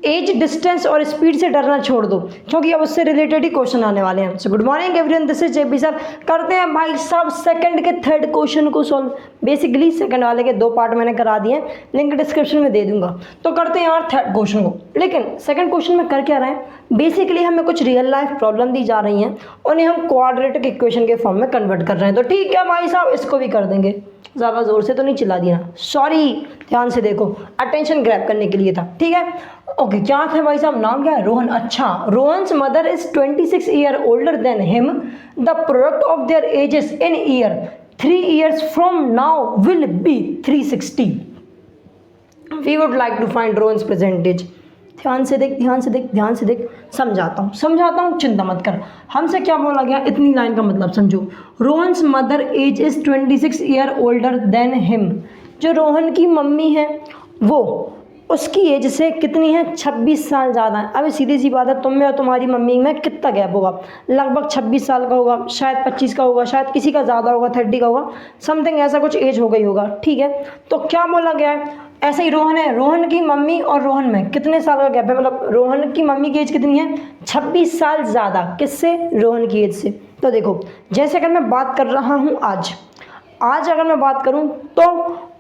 As, distance और speed से डरना छोड़ दो, क्योंकि अब उससे रिलेटेड ही क्वेश्चन आने वाले हैं। So good morning everyone, this is JP sir. करते हैं भाई साहब सेकंड के थर्ड क्वेश्चन को सॉल्व। बेसिकली सेकंड वाले के 2 पार्ट मैंने करा दिए हैं, लिंक डिस्क्रिप्शन में दे दूंगा। तो करते हैं यार थर्ड क्वेश्चन को। लेकिन सेकंड क्वेश्चन में कर क्या रहे हैं, बेसिकली हमें कुछ रियल लाइफ प्रॉब्लम दी जा रही हैं, उन्हें हम क्वाड्रेटिक इक्वेशन के फॉर्म में कन्वर्ट कर रहे हैं। तो ठीक है भाई साहब, इसको भी कर देंगे। ज़्यादा ज़ोर से तो नहीं चिल्ला दिया, सॉरी, ध्यान से देखो, अटेंशन ग्रैब करने के लिए था, ठीक है। ओके, क्या था भाई साहब, नाम क्या है, रोहन। अच्छा, Rohan's mother is 26 year older than him, the product of their ages in year 3 years from now will be 360। We would like to find Rohan's present age. ध्यान से देख, ध्यान से देख, ध्यान से देख, समझाता हूँ, चिंता मत कर। हमसे क्या बोला गया, इतनी लाइन का मतलब समझो। Rohan's mother age is 26 year older than him. जो रोहन की मम्मी है वो उसकी एज से कितनी है, 26 साल ज़्यादा है। अभी सीधी सी बात है, तुम में और तुम्हारी मम्मी में कितना गैप होगा, लगभग 26 साल का होगा, शायद 25 का होगा, शायद किसी का ज़्यादा होगा, 30 का होगा, समथिंग ऐसा कुछ एज हो गई होगा, ठीक है। तो क्या बोला गया है, ऐसे ही रोहन है, रोहन की मम्मी और रोहन में कितने साल का गैप है, मतलब रोहन की मम्मी की एज कितनी है, 26 साल ज़्यादा, किससे, रोहन की एज से। तो देखो, जैसे अगर मैं बात कर रहा हूँ आज अगर मैं बात करूं तो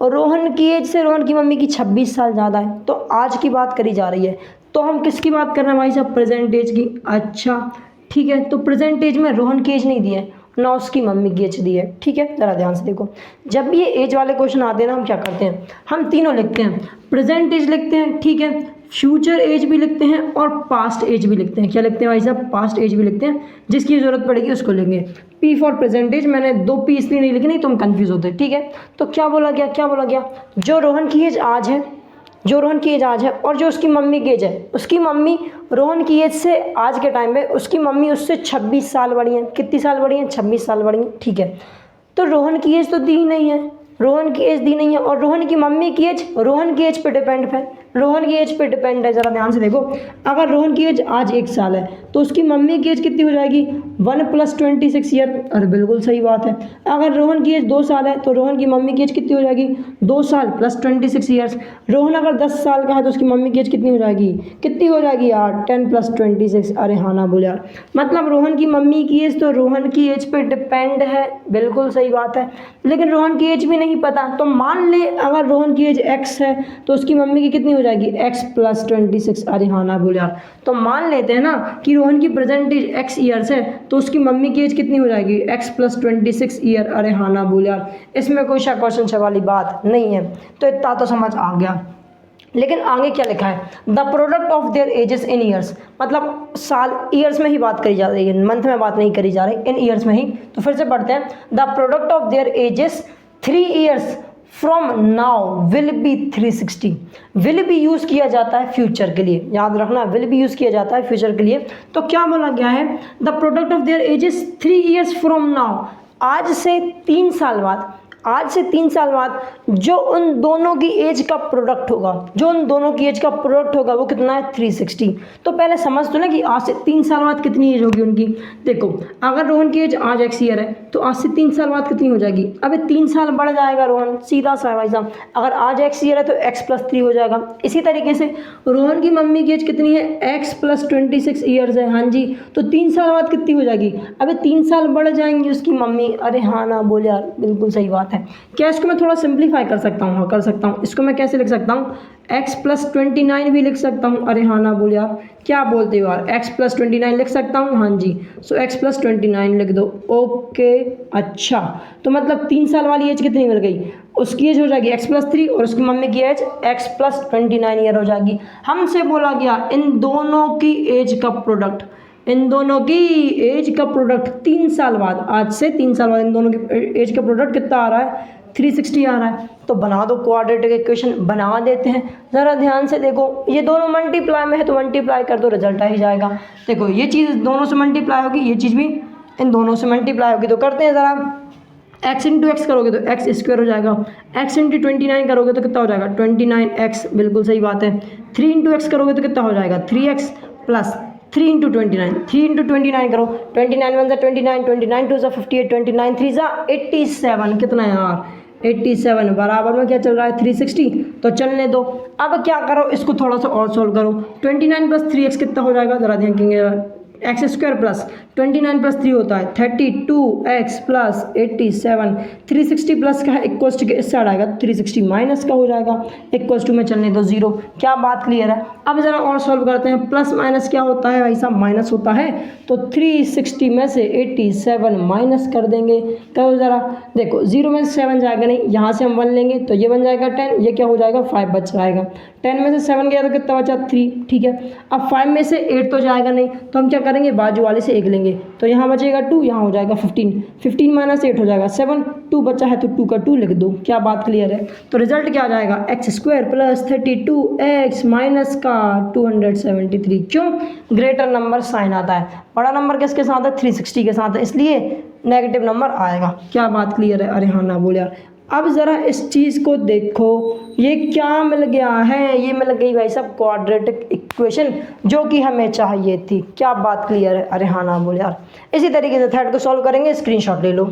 रोहन की एज से रोहन की मम्मी की 26 साल ज़्यादा है, तो आज की बात करी जा रही है। तो हम किसकी बात कर रहे हैं भाई साहब, प्रेजेंट एज की। अच्छा ठीक है, तो प्रेजेंट एज में रोहन की एज नहीं दी है, ना उसकी मम्मी की एज दी है, ठीक है। ज़रा ध्यान से देखो, जब भी ये एज वाले क्वेश्चन आते हैं ना, हम क्या करते हैं, हम तीनों लिखते हैं, प्रेजेंट एज लिखते हैं, ठीक है, फ्यूचर एज भी लिखते हैं और पास्ट एज भी लिखते हैं। क्या लिखते हैं भाई साहब, पास्ट एज भी लिखते हैं, जिसकी ज़रूरत पड़ेगी उसको लेंगे। पी फॉर प्रेजेंटेज, मैंने 2 पी इसलिए नहीं लिखी, नहीं तुम कंफ्यूज होते, ठीक है। तो क्या बोला गया, जो रोहन की एज आज है और जो उसकी मम्मी की एज है, उसकी मम्मी रोहन की एज से आज के टाइम पे उसकी मम्मी उससे 26 साल बड़ी हैं। कितनी साल बड़ी हैं, 26 साल बड़ी हैं, ठीक है। तो रोहन की एज तो दी ही नहीं है, रोहन की एज दी नहीं है, और रोहन की मम्मी की एज रोहन की एज पे डिपेंड है, ज़रा ध्यान से देखो। अगर रोहन की एज आज 1 साल है तो उसकी मम्मी की एज कितनी हो जाएगी, 1 + 26 ईयर। अरे बिल्कुल सही बात है। अगर रोहन की एज 2 साल है तो रोहन की मम्मी की एज कितनी हो जाएगी, 2 साल + 26 ईयर्स। रोहन अगर 10 साल का है तो उसकी मम्मी की एज कितनी हो जाएगी यार, 10 + 26। अरे हाँ ना बोले यार, मतलब रोहन की मम्मी की एज तो रोहन की एज पे डिपेंड है, बिल्कुल सही बात है। लेकिन रोहन की एज भी नहीं पता, तो मान ले अगर रोहन की एज x है तो उसकी मम्मी की कितनी हो जाएगी, x + 26। अरे हाँ ना बोले यार, तो मान लेते हैं ना कि रोहन की प्रेजेंट एज x ईयर्स है तो उसकी मम्मी की एज कितनी हो जाएगी, x + 26 ईयर। अरे हाँ ना बोले यार, इसमें कोई क्वेश्चन वाली बात नहीं है। तो इतना तो समझ आ गया। लेकिन आगे क्या लिखा है, the product of their ages in years, मतलब साल, ईयर्स में ही बात करी जा रही है, मंथ में बात नहीं करी जा रही, इन ईयर्स में ही। तो फिर से पढ़ते हैं, the product of their edges 3 years from now will be 360। Will भी यूज़ किया जाता है फ्यूचर के लिए, याद रखना, विल भी यूज़ किया जाता है फ्यूचर के लिए। तो क्या बोला गया है, the product of their edges 3 years from now, आज से 3 साल बाद, जो उन दोनों की एज का प्रोडक्ट होगा, वो कितना है, 360। तो पहले समझ तो ना कि आज से 3 साल बाद कितनी एज होगी उनकी। देखो, अगर रोहन की एज आज x ईयर है तो आज से 3 साल बाद कितनी हो जाएगी, अबे 3 साल बढ़ जाएगा रोहन, सीधा सा है भाई साहब। अगर आज x ईयर है तो x + 3 हो जाएगा। इसी तरीके से रोहन की मम्मी की एज कितनी है, x + 26 ईयर्स है, हाँ जी, तो 3 साल बाद कितनी हो जाएगी, अबे 3 साल बढ़ जाएंगी उसकी मम्मी। अरे हाँ ना बोले यार, बिल्कुल सही बात है। क्या इसको मैं थोड़ा सिंप्लीफाई कर सकता हूँ, हाँ कर सकता हूँ। इसको मैं कैसे लिख सकता हूँ, x + 29 भी लिख सकता हूँ। अरे हाँ ना बोले यार, क्या बोलते हो यार, x + 29 लिख सकता हूँ, हाँ जी। सो x + 29 लिख दो, ओके। अच्छा, तो मतलब 3 साल वाली एज कितनी मिल गई, उसकी एज हो जाएगी x + 3 और उसकी मम्मी की एज x + 29 ईयर हो जाएगी। हमसे बोला गया इन दोनों की एज का प्रोडक्ट, 3 साल बाद, आज से 3 साल बाद इन दोनों की एज का प्रोडक्ट कितना आ रहा है, 360 आ रहा है। तो बना दो, क्वाड्रेटिक इक्वेशन बना देते हैं। ज़रा ध्यान से देखो, ये दोनों मल्टीप्लाई में है तो मल्टीप्लाई कर दो, रिजल्ट आ ही जाएगा। देखो, ये चीज़ दोनों से मल्टीप्लाई होगी, ये चीज़ भी इन दोनों से मल्टीप्लाई होगी। तो करते हैं ज़रा, x × x करोगे तो x² हो जाएगा, x × 29 करोगे तो कितना हो जाएगा, 29x, बिल्कुल सही बात है। 3 × x करोगे तो कितना हो जाएगा, 3x + 3 × 29, 3 × 29 करो, 29 × 1 = 29, 29 × 2 = 58, 29 × 3 = 87। कितना यार, 87 बराबर में क्या चल रहा है 360, तो चलने दो। अब क्या करो, इसको थोड़ा सा और सोल्व करो। 29 प्लस 3x कितना हो जाएगा, ज़रा देखेंगे। एक्स स्क्वायर प्लस 29 प्लस 3 होता है 32x प्लस 87, 360 प्लस का है इक्वल्स टू के इस साइड आएगा 360 माइनस का हो जाएगा, इक्वल्स टू में चलने दो 0। क्या बात क्लियर है? अब ज़रा और सॉल्व करते हैं। प्लस माइनस क्या होता है भाई साहब, माइनस होता है, तो 360 में से 87 माइनस कर देंगे। करो ज़रा, देखो 0 में से 7 जाएगा नहीं, यहाँ से हम 1 लेंगे तो ये बन जाएगा 10, ये क्या हो जाएगा 5 बच जाएगा। 10 में से 7 गया तो कितना बचा 3, ठीक है। अब 5 में से 8 तो जाएगा नहीं, तो हम क्या करेंगे, बाजू वाले से 1 लेंगे, तो यहाँ बचेगा 2, यहाँ हो जाएगा 15, 15 माइनस 8 हो जाएगा 7, 2 बचा है तो 2 का 2 लिख दो। क्या बात क्लियर है? तो रिजल्ट क्या आ जाएगा, x square plus 32x minus का 273। क्यों? ग्रेटर नंबर साइन आता है, बड़ा नंबर किसके साथ है 360 के साथ है, इसलिए नेगेटिव नंबर आएगा। क्या बात क्लियर है? अरे हाँ ना बोल यार। अब ज़रा इस चीज़ को देखो, ये क्या मिल गया है, ये मिल गई भाई साहब क्वाड्रेटिक इक्वेशन जो कि हमें चाहिए थी। क्या बात क्लियर है? अरे हाँ ना बोल यार। इसी तरीके से थर्ड को सॉल्व करेंगे, स्क्रीनशॉट ले लो।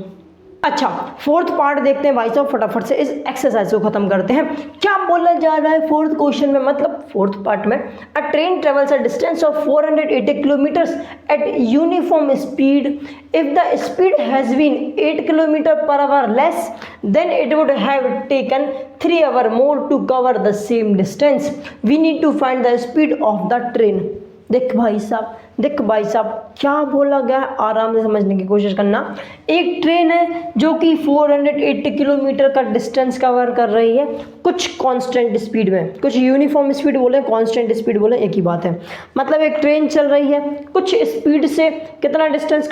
अच्छा, फोर्थ पार्ट देखते हैं भाई साहब, फटाफट से इस एक्सरसाइज को खत्म करते हैं। क्या बोला जा रहा है फोर्थ क्वेश्चन में, मतलब फोर्थ पार्ट में, a train travels a distance of 480 kilometres at uniform speed, if the speed has been 8 kilometre per hour less than it would have taken 3 hour more to cover the same distance, we need to find the speed of the train. देख भाई साहब क्या बोला गया, आराम से समझने की कोशिश करना। एक ट्रेन है जो कि 480 किलोमीटर का डिस्टेंस कवर कर रही है कुछ कांस्टेंट स्पीड में, कुछ यूनिफॉर्म स्पीड बोले कांस्टेंट स्पीड बोले एक ही बात है। मतलब एक ट्रेन चल रही है कुछ स्पीड से, कितना डिस्टेंस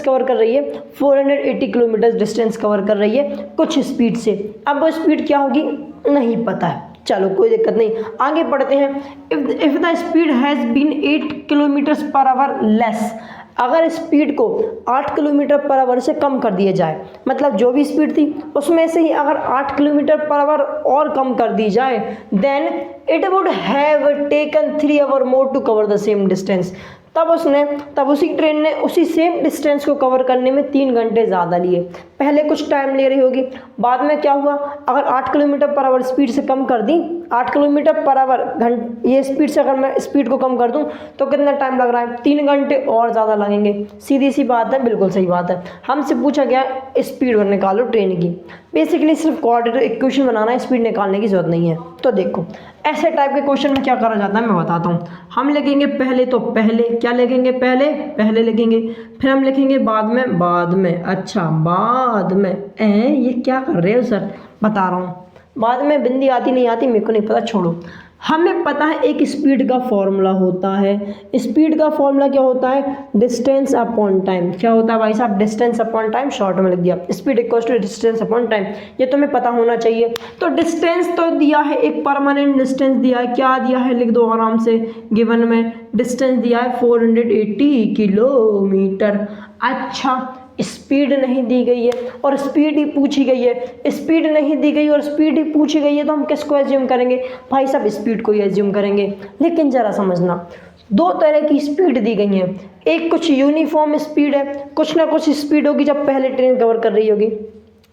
कवर कर रही है, 480 किलोमीटर डिस्टेंस कवर कर रही है कुछ स्पीड से। अब वो स्पीड क्या होगी नहीं पता है, चलो कोई दिक्कत नहीं, आगे पढ़ते हैं। If the speed has been 8 kilometre per hour less, अगर स्पीड को 8 किलोमीटर पर आवर से कम कर दिया जाए, मतलब जो भी स्पीड थी उसमें से ही अगर 8 किलोमीटर पर आवर और कम कर दी जाए, then it would have taken 3 hour more to cover the same distance. तब उसी ट्रेन ने उसी सेम डिस्टेंस को कवर करने में 3 घंटे ज़्यादा लिए। पहले कुछ टाइम ले रही होगी, बाद में क्या हुआ, अगर 8 किलोमीटर पर आवर स्पीड से कम कर दी, 8 किलोमीटर पर आवर ये स्पीड से अगर मैं स्पीड को कम कर दूं तो कितना टाइम लग रहा है, 3 घंटे और ज़्यादा लगेंगे। सीधी सी बात है, बिल्कुल सही बात है। हमसे पूछा गया स्पीड निकालो ट्रेन की, बेसिकली सिर्फ कोऑर्डिनेट इक्वेशन बनाना है, स्पीड निकालने की जरूरत नहीं है। तो देखो ऐसे टाइप के क्वेश्चन में क्या करा जाता है मैं बताता हूँ। हम लिखेंगे पहले, तो पहले क्या लिखेंगे, पहले लिखेंगे, फिर हम लिखेंगे बाद में। अच्छा बाद में, ये क्या कर रहे हो सर, बता रहा हूँ। बाद में बिंदी आती नहीं आती मेरे को नहीं पता, छोड़ो। हमें पता है एक स्पीड का फॉर्मूला होता है। स्पीड का फॉर्मूला क्या होता है, डिस्टेंस अपॉन टाइम। क्या होता है भाई साहब, डिस्टेंस अपॉन टाइम, शॉर्ट में लिख दिया, speed equals to distance upon time. ये तुम्हें पता होना चाहिए। तो डिस्टेंस तो दिया है, एक परमानेंट डिस्टेंस दिया है, क्या दिया है लिख दो आराम से, गिवन में डिस्टेंस दिया है 480 किलोमीटर। अच्छा स्पीड नहीं दी गई है और स्पीड ही पूछी गई है, स्पीड नहीं दी गई और स्पीड ही पूछी गई है, तो हम किसको एज्यूम करेंगे भाई साहब, स्पीड को ही एज्यूम करेंगे। लेकिन ज़रा समझना, 2 तरह की स्पीड दी गई है, एक कुछ यूनिफॉर्म स्पीड है, कुछ ना कुछ स्पीड होगी जब पहले ट्रेन कवर कर रही होगी,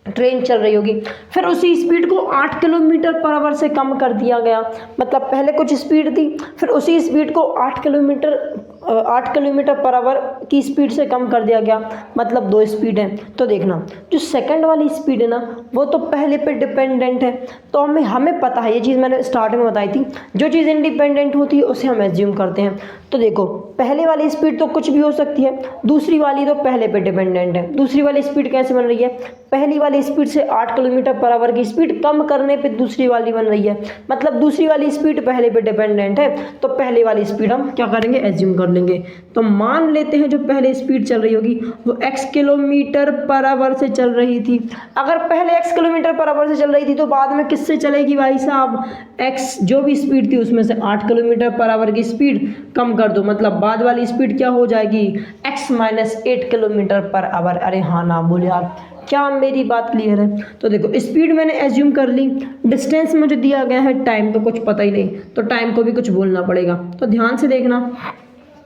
ट्रेन चल रही होगी, फिर उसी स्पीड को 8 किलोमीटर पर आवर से कम कर दिया गया। मतलब पहले कुछ स्पीड थी, फिर उसी स्पीड को 8 किलोमीटर पर आवर की स्पीड से कम कर दिया गया, मतलब 2 स्पीड है। तो देखना जो सेकंड वाली स्पीड है ना, वो तो पहले पे डिपेंडेंट है। तो हमें पता है, ये चीज़ मैंने स्टार्टिंग में बताई थी, जो चीज़ इंडिपेंडेंट होती है उसे हम एज्यूम करते हैं। तो देखो पहले वाली स्पीड तो कुछ भी हो सकती है, दूसरी वाली तो पहले पे डिपेंडेंट है। दूसरी वाली स्पीड कैसे बन रही है, पहली वाली स्पीड से 8 किलोमीटर पर आवर की स्पीड कम करने पे दूसरी वाली बन रही है, मतलब दूसरी वाली स्पीड पहले पे डिपेंडेंट है, तो पहले वाली स्पीड हम क्या करेंगे, एज्यूम कर लेंगे। तो मान लेते हैं जो पहले स्पीड चल रही होगी वो x किलोमीटर पर आवर से चल रही थी। अगर पहले x किलोमीटर पर आवर से चल रही थी तो बाद में किससे चलेगी भाई साहब, x जो भी स्पीड थी उसमें से 8 किलोमीटर पर आवर की स्पीड कम कर दो, मतलब बाद वाली स्पीड क्या हो जाएगी, x minus 8 kilometre per our. अरे हाँ ना बोल यार, क्या मेरी बात क्लियर है? तो देखो स्पीड मैंने एज्यूम कर ली, डिस्टेंस मुझे दिया गया है, टाइम तो कुछ पता ही नहीं, तो टाइम को भी कुछ बोलना पड़ेगा। तो ध्यान से देखना,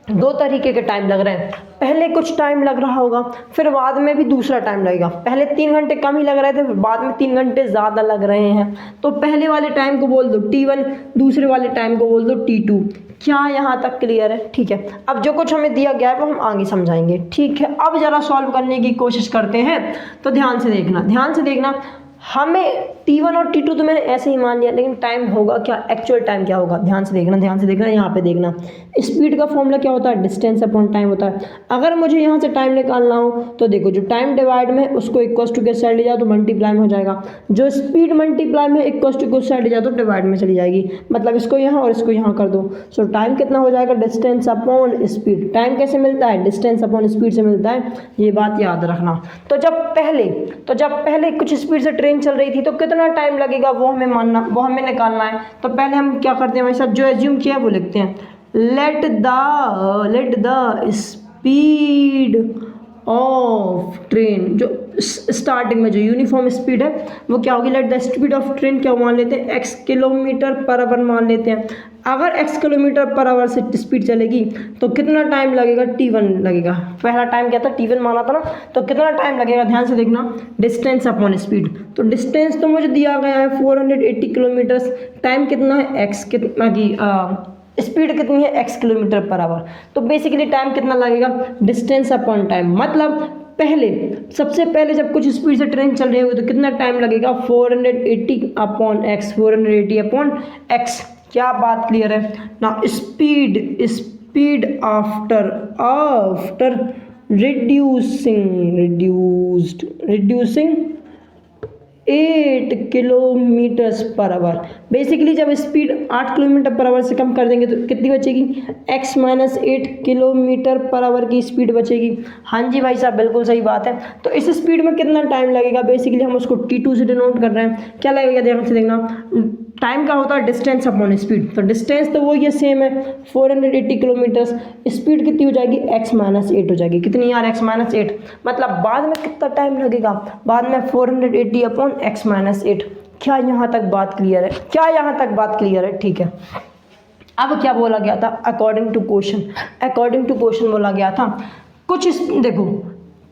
दो तरीके के टाइम लग रहे हैं, पहले कुछ टाइम लग रहा होगा, फिर बाद में भी दूसरा टाइम लगेगा। पहले 3 घंटे कम ही लग रहे थे, फिर बाद में 3 घंटे ज़्यादा लग रहे हैं। तो पहले वाले टाइम को बोल दो T1, दूसरे वाले टाइम को बोल दो T2। क्या यहाँ तक क्लियर है? ठीक है। अब जो कुछ हमें दिया गया है वो हम आगे समझाएंगे, ठीक है। अब ज़रा सॉल्व करने की कोशिश करते हैं। तो ध्यान से देखना, हमें T1 और T2 तो मैंने ऐसे ही मान लिया, लेकिन टाइम होगा क्या, एक्चुअल टाइम क्या होगा? ध्यान से देखना, यहाँ पे देखना। स्पीड का फॉर्मूला क्या होता है? डिस्टेंस अपॉन टाइम होता है। अगर मुझे यहाँ से टाइम निकालना हो तो देखो, जो टाइम डिवाइड में है उसको इक्वल टू के साइड ले जाओ तो मल्टीप्लाई में हो जाएगा, जो स्पीड मल्टीप्लाई में इक्वल टू के साइड ले जाओ तो डिवाइड में चली जाएगी। मतलब इसको यहाँ और इसको यहाँ कर दो। सो टाइम कितना हो जाएगा? Distance upon speed. टाइम कैसे मिलता है? डिस्टेंस अपॉन स्पीड से मिलता है, ये बात याद रखना। तो जब पहले कुछ स्पीड से ट्रेन चल रही थी तो कितना टाइम लगेगा वो हमें निकालना है। तो पहले हम क्या करते हैं भाई साहब, जो एज्यूम किया है वो लिखते हैं। Let the speed of train, जो स्टार्टिंग में जो यूनिफॉर्म स्पीड है वो क्या होगी? Let the speed of train क्या मान लेते हैं? x किलोमीटर पर आवर मान लेते हैं। अगर x किलोमीटर पर आवर से स्पीड चलेगी तो कितना टाइम लगेगा? T1 लगेगा। पहला टाइम क्या था? T1 माना था ना, तो कितना टाइम लगेगा? ध्यान से देखना, डिस्टेंस अपॉन स्पीड। तो डिस्टेंस तो मुझे दिया गया है 480 किलोमीटर, टाइम कितना है? x कितना की स्पीड कितनी है? x kilometre per our. तो बेसिकली टाइम कितना लगेगा? Distance upon time. मतलब सबसे पहले जब कुछ स्पीड से ट्रेन चल रही होगी तो कितना टाइम लगेगा? 480 अपॉन एक्स, 480 अपॉन एक्स। क्या बात क्लियर है ना? Speed after reducing 8 kilometres per hour. Basically जब स्पीड 8 किलोमीटर पर आवर से कम कर देंगे तो कितनी बचेगी? x minus 8 kilometre per our की स्पीड बचेगी। हाँ जी भाई साहब, बिल्कुल सही बात है। तो इस स्पीड में कितना टाइम लगेगा? बेसिकली हम उसको T2 से डिनोट कर रहे हैं। क्या लगेगा? ध्यान से देखना, टाइम का होता है डिस्टेंस अपॉन स्पीड। तो डिस्टेंस तो वो ये सेम है 480 किलोमीटर्स, स्पीड कितनी हो जाएगी? x माइनस 8 हो जाएगी। कितनी यार? x minus 8। मतलब बाद में कितना टाइम लगेगा? बाद में 480 अपॉन x माइनस 8। क्या यहाँ तक बात क्लियर है? ठीक है। अब क्या बोला गया था? अकॉर्डिंग टू क्वेश्चन बोला गया था। देखो,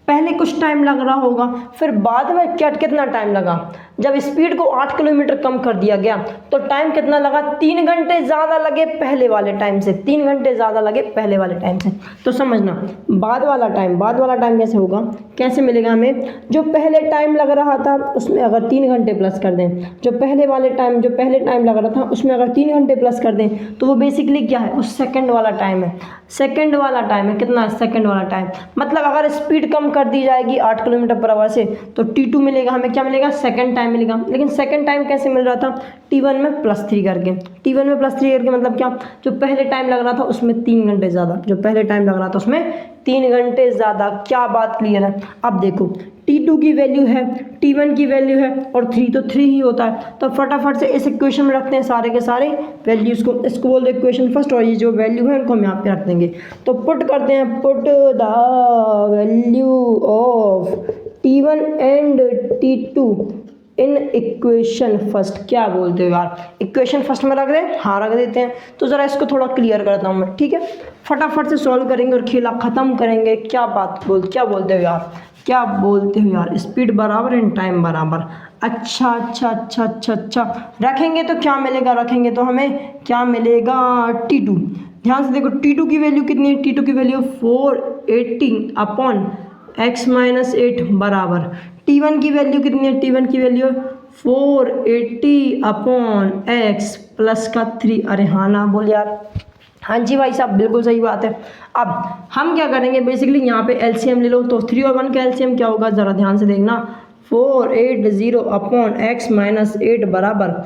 पहले कुछ टाइम लग रहा होगा, फिर बाद में कितना टाइम लगा? जब स्पीड को 8 किलोमीटर कम कर दिया गया तो टाइम कितना लगा? 3 घंटे ज़्यादा लगे पहले वाले टाइम से, 3 घंटे ज़्यादा लगे पहले वाले टाइम से। तो समझना, बाद वाला टाइम कैसे होगा, कैसे मिलेगा हमें? जो पहले टाइम लग रहा था उसमें अगर 3 घंटे प्लस कर दें, जो पहले टाइम लग रहा था उसमें अगर 3 घंटे प्लस कर दें तो वो बेसिकली क्या है? उस सेकंड वाला टाइम है। कितना है? सेकंड वाला टाइम। मतलब अगर स्पीड कम कर दी जाएगी 8 किलोमीटर पर आवर से तो T2 मिलेगा हमें। क्या मिलेगा? सेकंड टाइम मिलेगा। लेकिन सेकंड टाइम कैसे मिल रहा था? T1 में प्लस 3 करके। मतलब क्या? जो पहले टाइम लग रहा था उसमें 3 घंटे ज़्यादा। क्या बात क्लियर है? अब देखो, T2 की वैल्यू है, T1 की वैल्यू है और 3 तो 3 ही होता है। तो फटाफट से इस इक्वेशन में रखते हैं सारे के सारे वैल्यूज़ को। इसको बोल दो इक्वेशन फर्स्ट, और ये जो वैल्यू है उनको हम यहाँ पे रख देंगे। तो पुट करते हैं, put the value of T1 and T2 in equation first. क्या बोलते हो यार? इक्वेशन फर्स्ट में रख दें? हाँ, रख देते हैं। तो ज़रा इसको थोड़ा क्लियर करता हूँ मैं, ठीक है। फटाफट से सॉल्व करेंगे और खेला ख़त्म करेंगे। क्या बोलते हो यार? स्पीड बराबर एंड टाइम बराबर। अच्छा। रखेंगे तो क्या मिलेगा? हमें क्या मिलेगा? T2। ध्यान से देखो, T2 की वैल्यू कितनी है? T2 की वैल्यू 480 अपॉन x माइनस 8 बराबर। T1 की वैल्यू कितनी है? T1 की वैल्यू 480 अपॉन x प्लस का 3। अरे हाँ ना बोल यार। हाँ जी भाई साहब, बिल्कुल सही बात है। अब हम क्या करेंगे? बेसिकली यहाँ पे एलसीएम ले लो। तो 3 और 1 का एलसीएम क्या होगा? ज़रा ध्यान से देखना, 480 अपॉन x माइनस 8 बराबर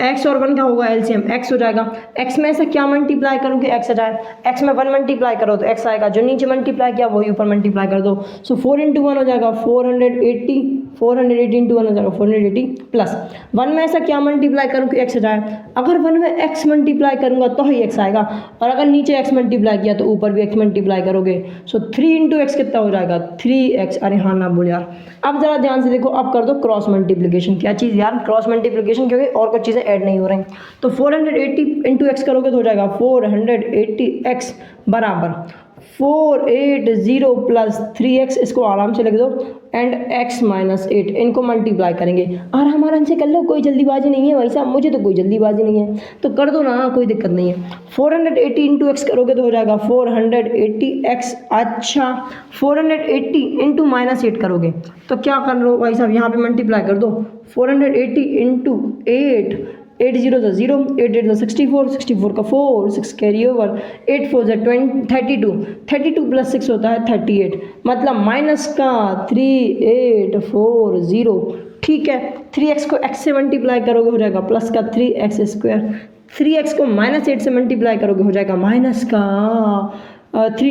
x और 1 का होगा एलसीएम, x हो जाएगा। x में से क्या मल्टीप्लाई करोगे? x आ जाए। x में 1 मल्टीप्लाई करो तो x आएगा, जो नीचे मल्टीप्लाई किया वही ऊपर मल्टीप्लाई कर दो। सो 4 × 1 हो जाएगा 480 480 इंटू 1 हो जाएगा 480 प्लस 1 में ऐसा क्या मल्टीप्लाई करूँ कि x आ जाए। अगर 1 में x मल्टीप्लाई करूँगा तो ही x आएगा, और अगर नीचे x मल्टीप्लाई किया तो ऊपर भी x मल्टीप्लाई करोगे। सो 3 इंटू एक्स कितना हो जाएगा 3x। अरे हाँ ना बोल यार। अब ज़रा ध्यान से देखो, अब कर दो क्रॉस मल्टीप्लिकेशन। क्या चीज़ यार, क्रॉस मल्टीप्लिकेशन, क्योंकि और कुछ चीज़ें ऐड नहीं हो रही। तो 480 इंटू एक्स करोगे तो हो जाएगा 480x बराबर 480 प्लस 3x, इसको आराम से लिख दो, एंड x माइनस 8, इनको मल्टीप्लाई करेंगे। और आराम से कर लो, कोई जल्दीबाजी नहीं है भाई साहब, मुझे तो कोई जल्दीबाजी नहीं है, तो कर दो ना, कोई दिक्कत नहीं है। 480 इंटू एक्स करोगे तो हो जाएगा 480x। अच्छा 480 इंटू माइनस 8 करोगे तो क्या कर लो भाई साहब, यहाँ पे मल्टीप्लाई कर दो। 480 इंटू 8, 8 0 ज़ा 0, 8 8 ज़ा 64, 64 का 4, 6 कैरी ओवर, 8 4 ज़ा 32, 32 प्लस 6 होता है 38, मतलब माइनस का 3840। ठीक है, 3x को x से मल्टीप्लाई करोगे हो जाएगा प्लस का 3x स्क्वायर, 3x को माइनस 8 से मल्टीप्लाई करोगे हो जाएगा माइनस का 8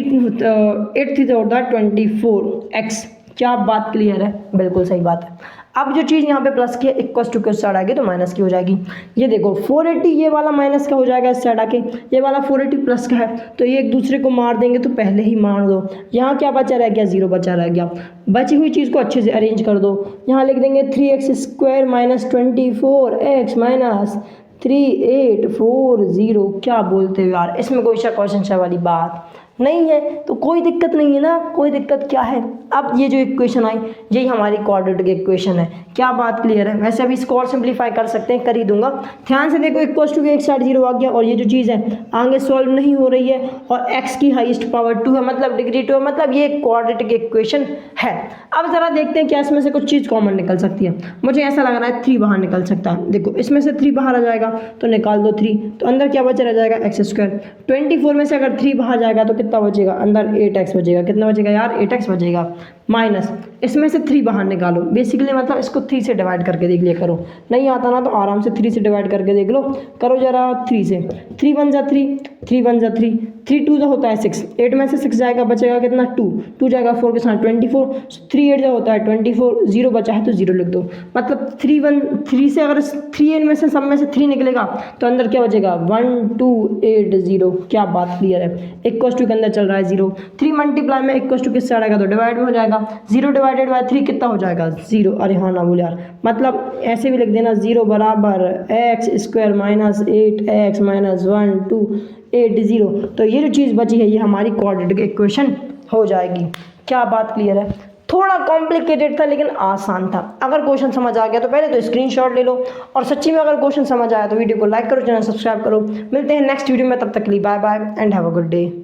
3 होता है 24x। क्या बात क्लियर है? बिल्कुल सही बात है। अब जो चीज़ यहाँ पे प्लस की है इक्वस टू के साइड आएगी तो माइनस की हो जाएगी। ये देखो 480 ये वाला माइनस का हो जाएगा इस साइड आके, ये वाला 480 प्लस का है, तो ये एक दूसरे को मार देंगे, तो पहले ही मार दो। यहाँ क्या बचा रह गया, 0 बचा रह गया। बची हुई चीज़ को अच्छे से अरेंज कर दो। यहाँ लिख देंगे 3x square minus 24x minus 3840। क्या बोलते हो यार, इसमें कोई क्वेश्चन वाली बात नहीं है, तो कोई दिक्कत नहीं है ना, कोई दिक्कत क्या है। अब ये जो इक्वेशन आई यही हमारी क्वाड्रेटिक इक्वेशन है। क्या बात क्लियर है? वैसे अभी इसको और सिंप्लीफाई कर सकते हैं, कर ही दूंगा। ध्यान से देखो, इक्वल्स टू के एक साइड 0 आ गया, और ये जो चीज़ है आगे सॉल्व नहीं हो रही है, और x की हाईएस्ट पावर 2 है, मतलब डिग्री 2 है, मतलब ये क्वाड्रेटिक इक्वेशन है। अब ज़रा देखते हैं क्या इसमें से कुछ चीज़ कॉमन निकल सकती है। मुझे ऐसा लग रहा है 3 बाहर निकल सकता है। देखो इसमें से 3 बाहर आ जाएगा तो निकाल दो 3, तो अंदर क्या बचा रह जाएगा x स्क्वायर। 24 में से अगर 3 बाहर जाएगा तो कितना बचेगा, अंदर 8x बचेगा। कितना बचेगा यार, 8x बचेगा, माइनस इसमें से 3 बाहर निकालो। बेसिकली मतलब इसको 3 से डिवाइड करके देख लिया करो, नहीं आता ना तो आराम से 3 से डिवाइड करके देख लो। करो जरा 3 से, 3 1 जा 3, 3 1 जा 3, 3 2 जा होता है 6, 8 में से 6 जाएगा, बचेगा कितना 2, 2 जाएगा 4 के साथ 24, 3 8 जा होता है 24, 0 बचा है तो 0 लिख दो। मतलब 3 से अगर 3 में से सब में से 3 निकलेगा तो अंदर क्या बचेगा 1280। क्या बात क्लियर है? इक्वल्स टू के अंदर चल रहा है 0, 3 मल्टीप्लाई में इक्वल्स टू किससे आएगा तो डिवाइड में हो जाएगा। 0 डिवाइडेड बाय 3 कितना हो जाएगा 0। अरे हाँ ना बोल यार, मतलब ऐसे भी लिख देना 0 बराबर x square minus 8x minus 1280। तो ये जो चीज़ बची है ये हमारी क्वाड्रेटिक इक्वेशन हो जाएगी। क्या बात क्लियर है? थोड़ा कॉम्प्लिकेटेड था लेकिन आसान था। अगर क्वेश्चन समझ आ गया तो पहले तो स्क्रीनशॉट ले लो, और सच्ची में अगर क्वेश्चन समझ आया तो वीडियो को लाइक करो, चैनल सब्सक्राइब करो। मिलते हैं नेक्स्ट वीडियो में, तब तक के लिए bye bye and have a good day.